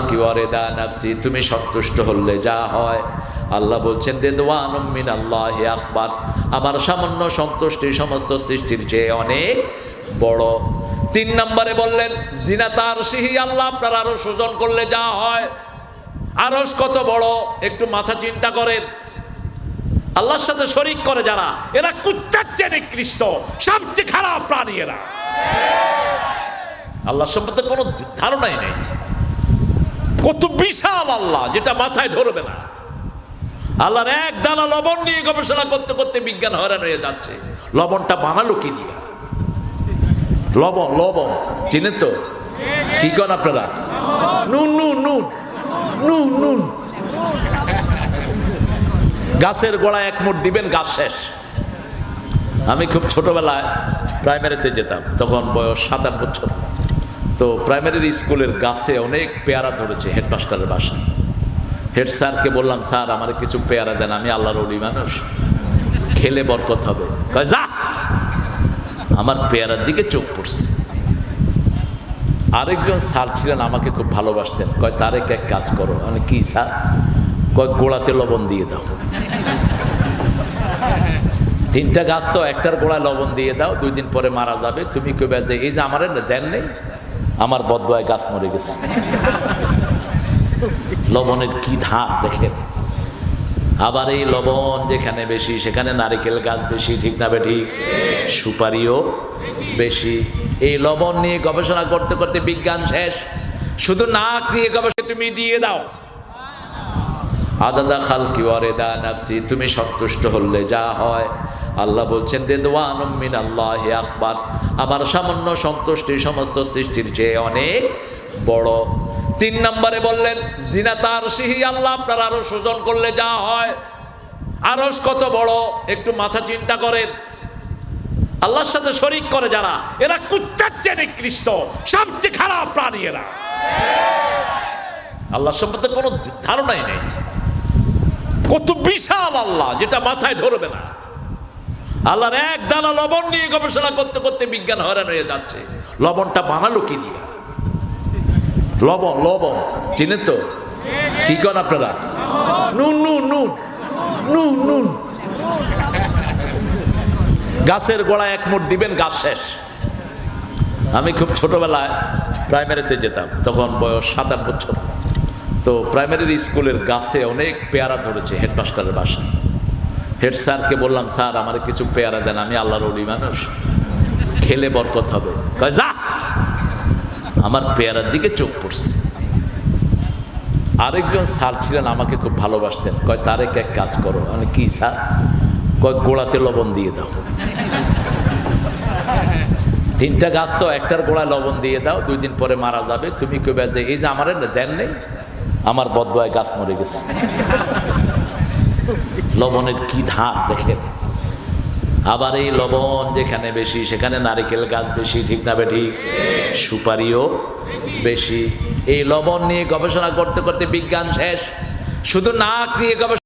কি ওয়ারিদা নাফসি, তুমি সন্তুষ্ট হলে যা হয়। আল্লাহ বলছেন রিদওয়ানুম মিনাল্লাহি আকবার, আমার সামান্য সন্তুষ্টি সমস্ত সৃষ্টির চেয়ে অনেক বড়। 3 নম্বরে বললেন জিনাতা আরশিহি, আল্লাহ আপনার আরশ ওজন করলে যা হয়। আরশ কত বড় একটু মাথা চিন্তা করেন। আল্লাহর সাথে শরীক করে যারা, এরা কুত্তার চেয়ে নিকৃষ্ট, সবচেয়ে খারাপ প্রাণী এরা। আল্লাহর সম্পর্কে কোনো ধারণাই নেই, কত বিশাল আল্লাহ যেটা মাথায় ধরবে না। আল্লাহর এক দানা লবণ নিয়ে গবেষণা করতে করতে বিজ্ঞান হয়রান হয়ে যাচ্ছে। লবণটা বানালো কি দিয়ে? লবণ লবণ চিনেন তো? কি করেন আপনারা? নুন নুন নুন নুন নুন। গাছের গোড়ায় 1 মুঠ দিবেন, গাছ শেষ। আমি খুব ছোটবেলায় প্রাইমারিতে যেতাম, তখন বয়স 7-8 বছর। তো প্রাইমারি স্কুলের গাছে অনেক পেয়ারা ধরেছে হেডমাস্টারের বাসায়। হেড স্যারকে বললাম, স্যার আমার কিছু পেয়ারা দেন, আমি আল্লাহর ওলি মানুষ, খেলে বরকত হবে। কয় যা। আমার পেয়ারার দিকে চোখ পড়ছে। আরেকজন স্যার ছিলেন, আমাকে খুব ভালোবাসতেন। কয় তারেক এক কাজ করো। মানে কি স্যার? কয় গোড়াতে লবণ দিয়ে দাও। 3টা গাছ তো, একটার গোড়ায় লবণ দিয়ে দাও, 2 দিন পরে মারা যাবে। তুমি কইবে যে এই যে আমার দেন নেই, আমার বদদোয়ায় গাছ মরে গেছে। লবণের কি ধাপ দেখেন। আবার এই লবণ যেখানে বেশি সেখানে নারিকেল গাছ বেশি, ঠিক না বেঠিক? সুপারিও বেশি। এই লবণ নিয়ে গবেষণা করতে করতে বিজ্ঞান শেষ। শুধু নাক নিয়ে গবেষণা তুমি দিয়ে দাও। আদাদা খালকি ওয়ারিদা নাফসি, তুমি সন্তুষ্ট হলে যা হয়। আল্লাহ বলছেন রিদওয়ানুম মিনাল্লাহি আকবার, আমার সামান্য সন্তুষ্টি সমস্ত সৃষ্টির চেয়ে অনেক বড়। 3 নম্বরে বললেন জিনাতা আরশিহি, আল্লাহ আপনার আরশ ওজন করলে যা হয়। আরশ কত বড় একটু মাথা চিন্তা করেন। আল্লাহর সাথে শরীক করে যারা, এরা কুত্তার চেয়ে নিকৃষ্ট, সবচেয়ে খারাপ প্রাণী এরা। আল্লাহর সম্পর্কে কোনো ধারণাই নেই, কত বিশাল আল্লাহ যেটা মাথায় ধরবে না। আল্লাহর এক দানা লবণ নিয়ে গবেষণা করতে করতে বিজ্ঞান হয়রান হয়ে যাচ্ছে। লবণটা বানালো কি দিয়ে? লবণ লবণ চিনেন তো? কি করেন আপনারা? নুন নুন নুন নুন নুন। গাছের গোড়ায় 1 মুঠ দিবেন, গাছ শেষ। আমি খুব ছোটবেলায় প্রাইমারিতে যেতাম, তখন বয়স 7-8 বছর। তো প্রাইমারি স্কুলের গাছে অনেক পেয়ারা ধরেছে হেডমাস্টারের বাসায়। হেড স্যারকে বললাম, স্যার আমার কিছু পেয়ারা দেন, আমি আল্লাহর ওলি মানুষ, খেলে বরকত হবে। কয় যা। আমার পেয়ারার দিকে চোখ পড়ছে। আরেকজন স্যার ছিলেন, আমাকে খুব ভালোবাসতেন। কয় তারেক এক কাজ করো। মানে কি স্যার? কয় গোড়াতে লবণ দিয়ে দাও। 3টা গাছ তো, একটার গোড়ায় লবণ দিয়ে দাও, 2 দিন পরে মারা যাবে। তুমি কইবে যে এই যে আমার দেন নেই, আমার বদদোয়ায় গাছ মরে গেছে। লবণের কি ধাপ দেখেন। আবার এই লবণ যেখানে বেশি সেখানে নারিকেল গাছ বেশি, ঠিক না বেঠিক? সুপারিও বেশি। এই লবণ নিয়ে গবেষণা করতে করতে বিজ্ঞান শেষ। শুধু নাক নিয়ে গবেষণা